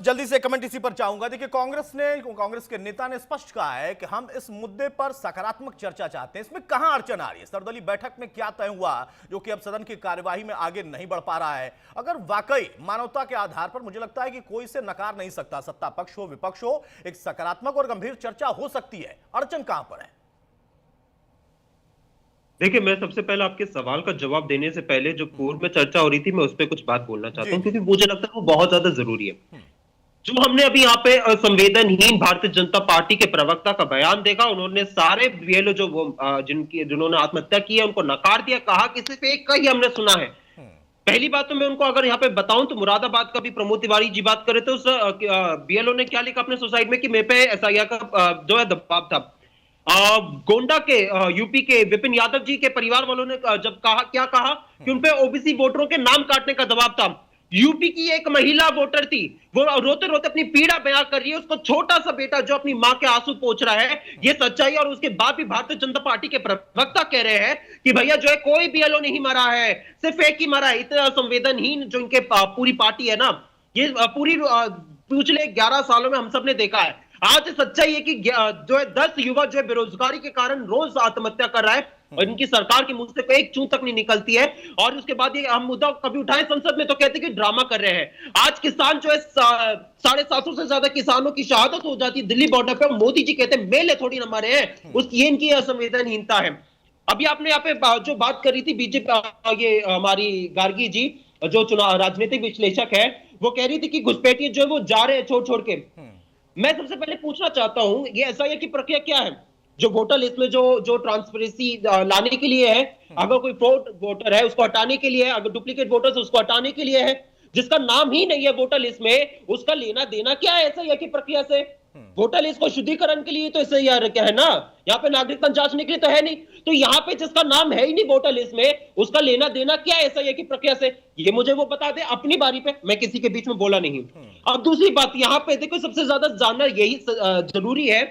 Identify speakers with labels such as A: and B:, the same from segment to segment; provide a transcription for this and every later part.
A: जल्दी से कमेंट इसी पर चाहूंगा। देखिए, कांग्रेस के नेता ने स्पष्ट कहा है कि हम इस मुद्दे पर सकारात्मक चर्चा चाहते हैं। इसमें कहां अड़चन आ रही है? सर्वदलीय बैठक में क्या तय हुआ जो कि अब सदन की कार्यवाही में आगे नहीं बढ़ पा रहा है? अगर वाकई मानवता के आधार पर मुझे लगता है कि कोई इसे नकार नहीं सकता, सत्ता पक्ष हो विपक्ष हो, एक सकारात्मक और गंभीर चर्चा हो सकती है। अड़चन कहां पर है?
B: देखिए, मैं सबसे पहले आपके सवाल का जवाब देने से पहले जो पूर्व में चर्चा हो रही थी, मैं उस पर कुछ बात बोलना चाहता हूँ, क्योंकि मुझे लगता है वो बहुत ज्यादा जरूरी है। जो हमने अभी यहाँ पे संवेदनहीन भारतीय जनता पार्टी के प्रवक्ता का बयान देखा, उन्होंने सारे बीएलओ जो वो जिन्होंने आत्महत्या की है उनको नकार दिया, कहा कि सिर्फ एक का ही हमने सुना है। पहली बात तो मैं उनको अगर यहाँ पे बताऊं तो मुरादाबाद का भी प्रमोद तिवारी जी बात करे तो उस बीएलओ ने क्या लिखा अपने सोसाइटी में कि मेरे पे एसआईआर का जो है दबाव था। गोंडा के यूपी के विपिन यादव जी के परिवार वालों ने जब कहा, क्या कहा कि उनपे ओबीसी वोटरों के नाम काटने का दबाव था। यूपी की एक महिला वोटर थी, वो रोते रोते अपनी पीड़ा बयां कर रही है, उसको छोटा सा बेटा जो अपनी मां के आंसू पोंछ रहा है, ये सच्चाई। और उसके बाद भी भारतीय जनता पार्टी के प्रवक्ता कह रहे हैं कि भैया जो है कोई बीएलओ नहीं मरा है, सिर्फ एक ही मरा है। इतना संवेदनहीन जो इनके पूरी पार्टी है ना, ये पूरी पिछले 11 सालों में हम सब ने देखा है। आज सच्चाई है कि जो है 10 युवा जो है बेरोजगारी के कारण रोज आत्महत्या कर रहा है और इनकी सरकार के मुंह से एक चूं तक नहीं निकलती है। और उसके बाद ये हम मुद्दा कभी उठाए संसद में तो कहते हैं कि ड्रामा कर रहे हैं। आज किसान जो है 750 से ज्यादा किसानों की शहादत हो जाती है दिल्ली बॉर्डर पे, मोदी जी कहते हैं मेले थोड़ी न मरे हैं, उसकी इनकी असंवेदनहीनता है। अभी आपने यहाँ पे जो बात करी थी बीजेपी, ये हमारी गार्गी जी जो चुनाव राजनीतिक विश्लेषक है, वो कह रही थी कि घुसपैठिए जो है वो जा रहे हैं छोड़ छोड़ के। मैं सबसे पहले पूछना चाहता हूं, ये एसआईआर की प्रक्रिया क्या है? जो वोटर लिस्ट में जो ट्रांसपेरेंसी लाने के लिए है, अगर कोई फ्रॉड वोटर है उसको हटाने के लिए है, अगर डुप्लीकेट वोटर्स उसको हटाने के लिए है, जिसका नाम ही नहीं है वोटर लिस्ट में, उसका लेना देना क्या है एसआईआर की प्रक्रिया से? वोटर लिस्ट को शुद्धिकरण के लिए तो एसआईआर क्या है ना, यहाँ पे नागरिकता जांचने के लिए तो है नहीं। तो यहाँ पे जिसका नाम है ही नहीं वोटर लिस्ट में, उसका लेना देना क्या है एसआईआर की प्रक्रिया से? ये मुझे वो बता दे अपनी बारी पे, मैं किसी के बीच में बोला नहीं। अब दूसरी बात यहाँ पे देखो, सबसे ज्यादा जानना यही जरूरी है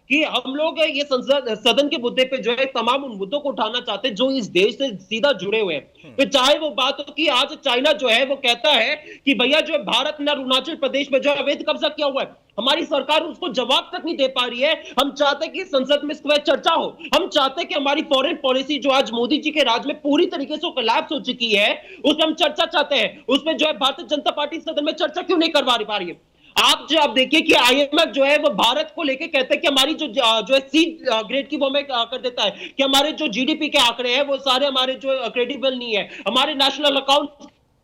B: कि हम लोग ये संसद सदन के मुद्दे पे जो है तमाम उन मुद्दों को उठाना चाहते हैं जो इस देश से सीधा जुड़े हुए हैं। तो चाहे वो बात हो कि आज चाइना जो है वो कहता है कि भैया जो है भारत ने अरुणाचल प्रदेश में जो है अवैध कब्जा किया हुआ है, हमारी सरकार उसको जवाब तक नहीं दे पा रही है। हम चाहते हैं कि संसद में इस पर चर्चा हो। हम चाहते हैं कि हमारी फॉरेन पॉलिसी जो आज मोदी जी के राज में पूरी तरीके से कोलैप्स हो चुकी है, उस पर हम चर्चा चाहते हैं। उसमें जो है भारतीय जनता पार्टी सदन में चर्चा क्यों नहीं करवा पा रही है? आप देखिए कि आईएमएफ जो है वो भारत को लेके कहते हैं कि हमारी जो है सी ग्रेड की वो हमें कर देता है, कि हमारे जो जीडीपी के आंकड़े हैं वो सारे हमारे जो क्रेडिबल नहीं है, हमारे नेशनल अकाउंट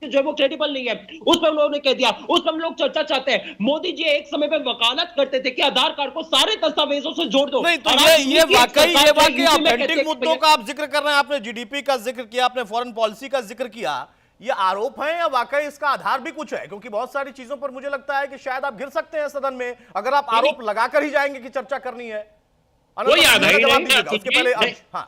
B: जो है वो क्रेडिबल नहीं है। उस पर उन्होंने कह दिया, उस पर हम लोग चर्चा चाहते हैं। मोदी जी एक समय पर वकालत करते थे कि आधार कार्ड को सारे दस्तावेजों से जोड़ दो।
A: नहीं तो ये वाकई ऑथेंटिक मुद्दों का आप जिक्र कर रहे हैं। आपने जीडीपी का जिक्र किया, आपने फॉरेन पॉलिसी का जिक्र किया, ये आरोप है या वाकई इसका आधार भी कुछ है? क्योंकि बहुत सारी चीजों पर मुझे लगता है कि शायद आप गिर सकते हैं सदन में अगर आप आरोप लगाकर ही जाएंगे कि चर्चा करनी है। उसके पहले हाँ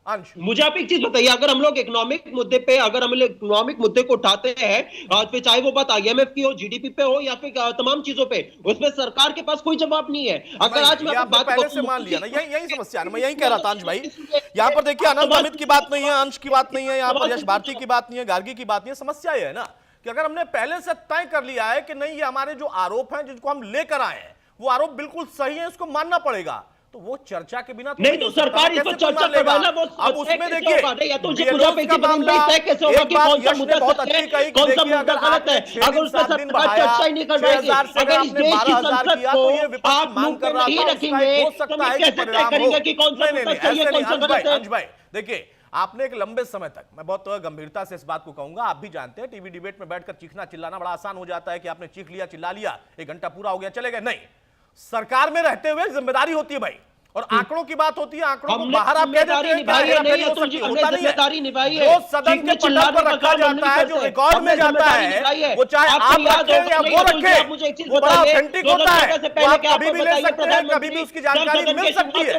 A: अंश,
B: मुझे आप एक चीज बताइए, अगर हम लोग इकोनॉमिक मुद्दे पे, अगर हम लोग इकोनॉमिक मुद्दे को उठाते हैं, फिर चाहे वो बात आईएमएफ की हो, जीडीपी पे हो, या फिर तमाम चीजों पे, उसमें सरकार के पास कोई जवाब नहीं है। अगर आज मैं बात
A: पहले से मान लिया ना, यही समस्या है। मैं यही कह रहा था अंश भाई, यहाँ पर देखिए अनंत अमित की बात नहीं है, अंश की बात नहीं है, यहाँ पर यश भारती की बात नहीं है, गार्गी की बात नहीं है। समस्या ये है ना कि अगर हमने पहले से तय कर लिया है कि नहीं, ये हमारे जो आरोप हैं जिनको हम लेकर आए हैं वो आरोप बिल्कुल सही है, इसको मानना पड़ेगा, तो वो चर्चा के बिना
B: नहीं तो सरकार इस पर चर्चा करवाना। वो
A: अब उसमें देखिए
B: या तो का मामला कैसे होगा कि कौन सा मुद्दा
A: बहुत अच्छी कही,
B: कौन सा मुद्दा गलत है, अगर उसका सरकार चर्चा ही नहीं करवाएगी, अगर इस देश की संसद को आप मुंह पे नहीं रखेंगे तो मैं कैसे तय करेंगे कि कौन सा मुद्दा सही है, कौन सा गलत है?
A: अंश भाई देखिए, आपने एक लंबे समय तक, मैं बहुत गंभीरता से इस बात को कहूंगा, आप भी जानते हैं टीवी डिबेट में बैठकर चीखना चिल्लाना बड़ा आसान हो जाता है कि आपने चीख लिया, चिल्ला लिया, 1 घंटा पूरा हो गया, चले गए। नहीं, सरकार में रहते हुए जिम्मेदारी होती है भाई, और आंकड़ों की बात होती है, आंकड़ों को बाहर आप कह देते हैं, जो सदन के पटल पर रखा जाता है, जो रिकॉर्ड में जाता है, वो चाहे आप रखें या वो रखें, वो बड़ा ऑथेंटिक होता है, वो आप कभी भी ले सकते हैं, कभी भी उसकी जानकारी मिल सकती है।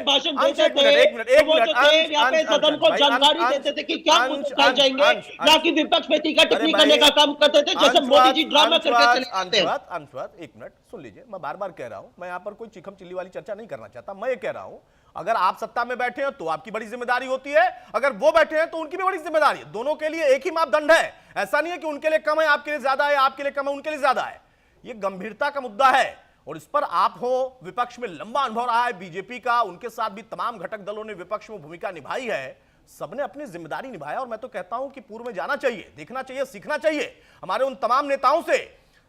B: सदन को जानकारी देते थे कि क्या मुद्दे जाएंगे, ना कि विपक्ष पे टीका टिप्पणी करने का काम करते थे, जैसे मोदी जी ड्रामा करके चले जाते हैं।
A: अंशवत 1 मिनट सुन लीजिए, मैं बार बार कह रहा हूं, मैं यहां पर कोई चिखम चिल्ली वाली चर्चा नहीं करना चाहता। मैं ये कह रहा हूं, अगर आप सत्ता में बैठे हैं तो आपकी बड़ी जिम्मेदारी होती है, अगर वो बैठे हैं तो उनकी भी बड़ी जिम्मेदारी है। दोनों के लिए एक ही मापदंड है, ऐसा नहीं है कि उनके लिए कम है आपके लिए ज्यादा है, आपके लिए कम है उनके लिए ज्यादा है। ये गंभीरता का मुद्दा है और इस पर आप हो, विपक्ष में लंबा अनुभव रहा है बीजेपी का, उनके साथ भी तमाम घटक दलों ने विपक्ष में भूमिका निभाई है, सबने अपनी जिम्मेदारी निभाया और मैं तो कहता हूं कि पूर्व में जाना चाहिए, देखना चाहिए, सीखना चाहिए हमारे उन तमाम नेताओं से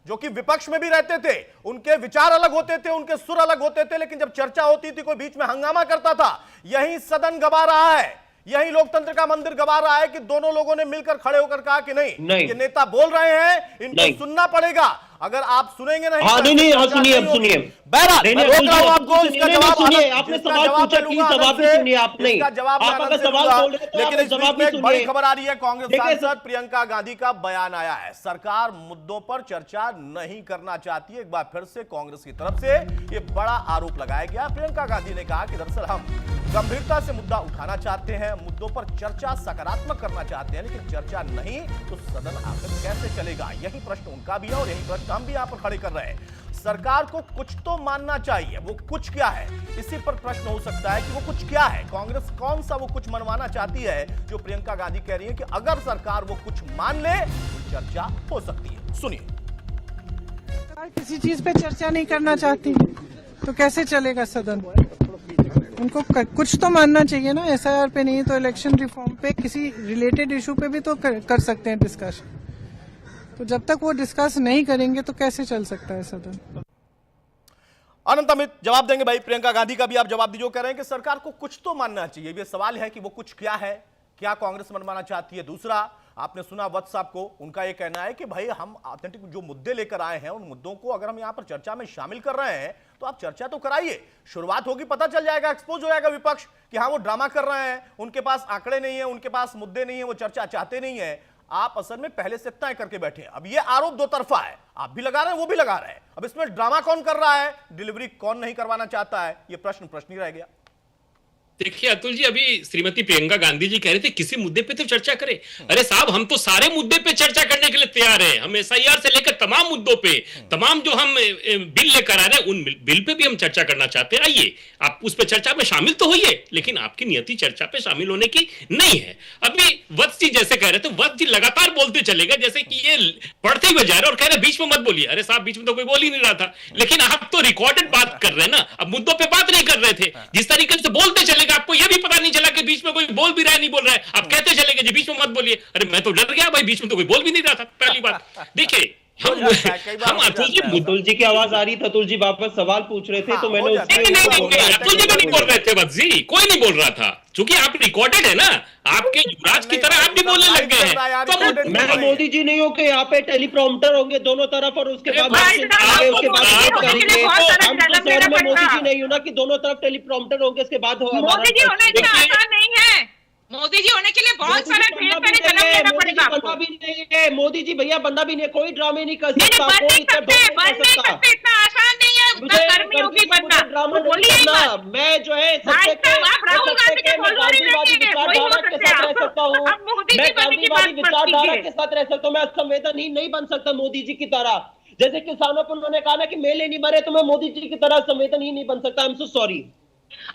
A: जो कि विपक्ष में भी रहते थे। उनके विचार अलग होते थे, उनके सुर अलग होते थे, लेकिन जब चर्चा होती थी कोई बीच में हंगामा करता था, यही सदन गवा रहा है, यही लोकतंत्र का मंदिर गवा रहा है कि दोनों लोगों ने मिलकर खड़े होकर कहा कि नहीं, ये नेता बोल रहे हैं, इनको सुनना पड़ेगा। अगर आप सुनेंगे नहीं,
B: सुनिए अब सुनिए,
A: बहरहाल मैं रोक रहा हूं आपको, इसका जवाब
B: सुनिए, आपने सवाल पूछा, प्लीज जवाब भी सुनिए, आप नहीं,
A: इसका जवाब
B: आप अगर सवाल बोल रहे हैं
A: लेकिन इस
B: जवाब
A: बीच में
B: भी
A: एक बड़ी
B: सुनिए।
A: खबर आ रही है, कांग्रेस सांसद प्रियंका गांधी का बयान आया है, सरकार मुद्दों पर चर्चा नहीं करना चाहती है। एक बार फिर से कांग्रेस की तरफ से ये बड़ा आरोप लगाया गया। प्रियंका गांधी ने कहा कि दरअसल हम गंभीरता से मुद्दा उठाना चाहते हैं, मुद्दों पर चर्चा सकारात्मक करना चाहते हैं, लेकिन चर्चा नहीं तो सदन आखिर कैसे चलेगा, यही प्रश्न उनका भी है और यही प्रश्न हम भी यहां पर खड़े कर रहे हैं। सरकार को कुछ तो मानना चाहिए, वो कुछ क्या है, इसी पर प्रश्न हो सकता है कि वो कुछ क्या है। कांग्रेस कौन सा वो कुछ मनवाना चाहती है जो प्रियंका गांधी कह रही है कि अगर सरकार वो कुछ मान ले तो चर्चा हो सकती है। सुनिए,
C: सरकार किसी चीज पे चर्चा नहीं करना चाहती तो कैसे चलेगा सदन? उनको कुछ तो मानना चाहिए ना, एसआईआर पे नहीं तो इलेक्शन रिफॉर्म पे, किसी रिलेटेड इशू पे भी तो कर सकते हैं डिस्कशन। तो जब तक वो डिस्कस नहीं करेंगे तो कैसे चल सकता है सदन?
A: अनंत अमित जवाब देंगे भाई, प्रियंका गांधी का भी आप जवाब दीजिए। कह रहे हैं कि सरकार को कुछ तो मानना चाहिए, ये सवाल है कि वो कुछ क्या है, क्या कांग्रेस मनवाना चाहती है। दूसरा, आपने सुना वत्स साहब को, उनका ये कहना है कि भाई हम ऑथेंटिक जो मुद्दे लेकर आए हैं, उन मुद्दों को अगर हम यहां पर चर्चा में शामिल कर रहे हैं तो आप चर्चा तो कराइए, शुरुआत होगी, पता चल जाएगा, एक्सपोज हो जाएगा विपक्ष कि हाँ वो ड्रामा कर रहे हैं, उनके पास आंकड़े नहीं है, उनके पास मुद्दे नहीं है, वो चर्चा चाहते नहीं है। आप असल में पहले से तय करके बैठे हैं। अब ये आरोप दो तरफा है, आप भी लगा रहे हैं, वो भी लगा रहे हैं। अब इसमें ड्रामा कौन कर रहा है, डिलीवरी कौन नहीं करवाना चाहता है, ये प्रश्न ही रह गया।
D: देखिए अतुल जी, अभी श्रीमती प्रियंका गांधी जी कह रहे थे किसी मुद्दे पे तो चर्चा करें। अरे साहब, हम तो सारे मुद्दे पे चर्चा करने के लिए तैयार हैं। हम एसआईआर से लेकर तमाम मुद्दों पे, तमाम जो हम बिल लेकर आ रहे हैं उन बिल पे भी हम चर्चा करना चाहते हैं। आइए, आप उस पे चर्चा में शामिल तो होइए, लेकिन आपकी नियति चर्चा पे शामिल होने की नहीं है। अभी वत्स जी जैसे कह रहे थे, वत्स जी लगातार बोलते चले गए, जैसे कि ये पढ़ते हुए जा रहे और कह रहे बीच में मत बोलिए। अरे साहब, बीच में तो कोई बोल ही नहीं रहा था, लेकिन आप तो रिकॉर्डेड बात कर रहे हैं ना, अब मुद्दों पे बात नहीं कर रहे थे। जिस तरीके से बोलते चलेगा, आपको यह भी पता नहीं चला कि बीच में कोई बोल भी रहा है, नहीं बोल रहा है, आप कहते चलेंगे जी बीच में मत बोलिए। अरे मैं तो डर गया भाई, बीच में तो कोई बोल भी नहीं रहा था। पहली बात देखिए, हम
B: अतुल जी की आवाज आ रही थी, अतुल जी वापस सवाल पूछ रहे थे, तो मैंने
D: अतुल जी भी नहीं बोल रहे थे, बस जी कोई नहीं बोल रहा था, क्योंकि आप रिकॉर्डेड है ना, आपके युवराज की तरह आप भी बोलने लग गए हैं। तो
B: मैं मोदी जी नहीं हूँ कि यहाँ पे टेलीप्रॉम्प्टर होंगे दोनों तरफ और उसके बाद मोदी जी नहीं हूँ ना कि दोनों तरफ टेलीप्रॉम्प्टर होंगे, उसके बाद
E: मोदी जी होना इतना आसान नहीं है। मोदी जी होने के लिए बहुत सारा जन्म लेना पड़ेगा आपको।
B: बंदा भी नहीं है मोदी जी, भैया बंदा भी नहीं है, कोई ड्रामे नहीं कर सकता,
E: इतना आसान नहीं है, उतना कर्मयोगी बनना।
B: मैं जो है
E: राहुल गांधी के गांधीवादी विचारधारा के साथ रह सकता हूँ, मैं गांधीवादी विचारधारा के साथ रह सकता हूँ, मैं संवेदनहीन नहीं बन सकता मोदी जी की तरह। जैसे किसानों पर उन्होंने कहा ना कि मेले नहीं मरे, तो मैं मोदी जी की तरह संवेदनहीन नहीं बन सकता। I am so sorry.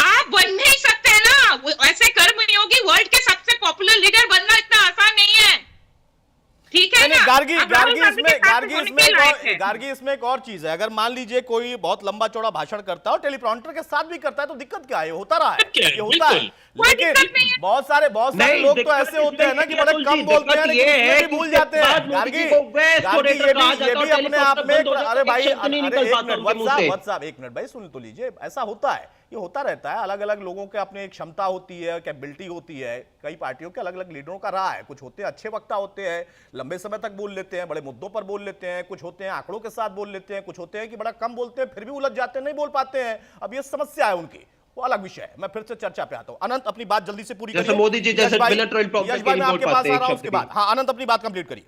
E: आप बन नहीं सकते ना, ऐसे कर्मयोगी वर्ल्ड के सबसे पॉपुलर लीडर बनना इतना आसान नहीं है, ठीक है ना?
A: गार्गी इसमें एक और चीज है। अगर मान लीजिए कोई बहुत लंबा चौड़ा भाषण करता है और टेलीप्रॉम्प्टर के साथ भी करता है तो दिक्कत क्या है, ये होता रहा है, ये होता है। लेकिन बहुत सारे लोग तो ऐसे होते हैं ना कि बड़े कम बोलते हैं लेकिन भूल जाते हैं। गार्गी ये भी अपने आप में, अरे भाई एक मिनट भाई सुन तो लीजिए, ऐसा होता है, ये होता रहता है। अलग अलग लोगों के अपने एक क्षमता होती है, कैपेबिलिटी होती है, कई पार्टियों के अलग अलग लीडरों का रहा है। कुछ होते हैं अच्छे वक्ता होते हैं, लंबे समय तक बोल लेते हैं, बड़े मुद्दों पर बोल लेते हैं, कुछ होते हैं आंकड़ों के साथ बोल लेते हैं, कुछ होते हैं कि बड़ा कम बोलते हैं फिर भी उलझ जाते हैं, नहीं बोल पाते हैं। अब ये समस्या है उनकी, वो अलग विषय है। मैं फिर से चर्चा पे आता हूं। अनंत अपनी बात जल्दी से पूरी करिए।
B: मोदी जी जैसे बिना ट्रायल प्रॉब्लम के नहीं बोल पाते एक शब्द भी।
A: हाँ अनंत अपनी बात कंप्लीट करिए।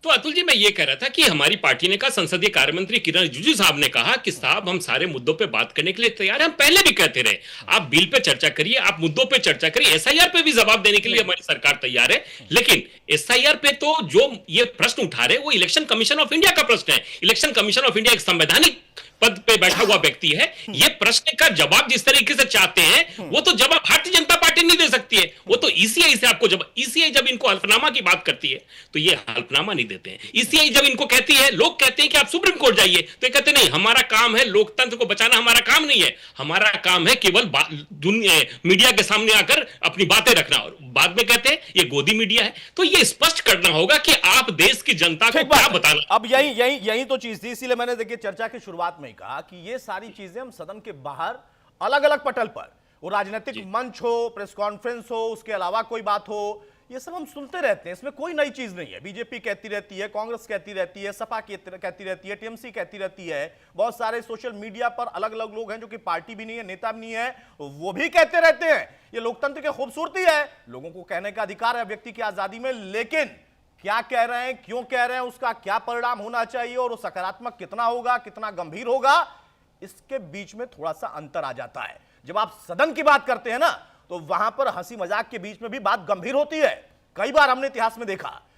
D: तो अतुल जी, मैं ये कह रहा था कि हमारी पार्टी ने कहा, संसदीय कार्य मंत्री किरण रिजिजू साहब ने कहा कि साहब हम सारे मुद्दों पे बात करने के लिए तैयार हैं। हम पहले भी कहते रहे, आप बिल पे चर्चा करिए, आप मुद्दों पे चर्चा करिए, एसआईआर पे भी जवाब देने के लिए हमारी सरकार तैयार है। लेकिन एसआईआर पे तो जो ये प्रश्न उठा रहे वो इलेक्शन कमीशन ऑफ इंडिया का प्रश्न है। इलेक्शन कमीशन ऑफ इंडिया एक संवैधानिक पद पे बैठा हुआ व्यक्ति है, ये प्रश्न का जवाब जिस तरीके से चाहते हैं वो तो जवाब भारतीय जनता पार्टी नहीं दे सकती है। वो तो ईसीआई से आपको जब ईसीआई जब इनको हल्फनामा की बात करती है तो ये हल्फनामा नहीं देते हैं। ईसीआई जब इनको कहती है, लोग कहते हैं कि आप सुप्रीम कोर्ट जाइए, तो ये कहते नहीं, हमारा काम है लोकतंत्र को बचाना, हमारा काम नहीं है, हमारा काम है केवल मीडिया के सामने आकर अपनी बातें रखना। और बाद में कहते हैं ये गोदी मीडिया है। तो ये स्पष्ट करना होगा कि आप देश की जनता को क्या बताना।
A: अब यही तो चीज थी, इसीलिए मैंने देखिए चर्चा की शुरुआत में ही कहा कि ये सारी चीजें हम सदन के बाहर अलग अलग पटल पर, वो राजनीतिक मंच हो, प्रेस कॉन्फ्रेंस हो, उसके अलावा कोई बात हो, ये सब हम सुनते रहते हैं, इसमें कोई नई चीज नहीं है। बीजेपी कहती रहती है, कांग्रेस कहती रहती है, सपा कहती रहती है, टीएमसी कहती रहती है, बहुत सारे सोशल मीडिया पर अलग अलग लोग हैं जो कि पार्टी भी नहीं है, नेता भी नहीं है, वो भी कहते रहते हैं। ये लोकतंत्र की खूबसूरती है, लोगों को कहने का अधिकार है व्यक्ति की आजादी में, लेकिन क्या कह रहे हैं, क्यों कह रहे हैं, उसका क्या परिणाम होना चाहिए और वो सकारात्मक कितना होगा, कितना गंभीर होगा, इसके बीच में थोड़ा सा अंतर आ जाता है। जब आप सदन की बात करते हैं ना, तो वहां पर हंसी मजाक के बीच में भी बात गंभीर होती है। कई बार हमने इतिहास में देखा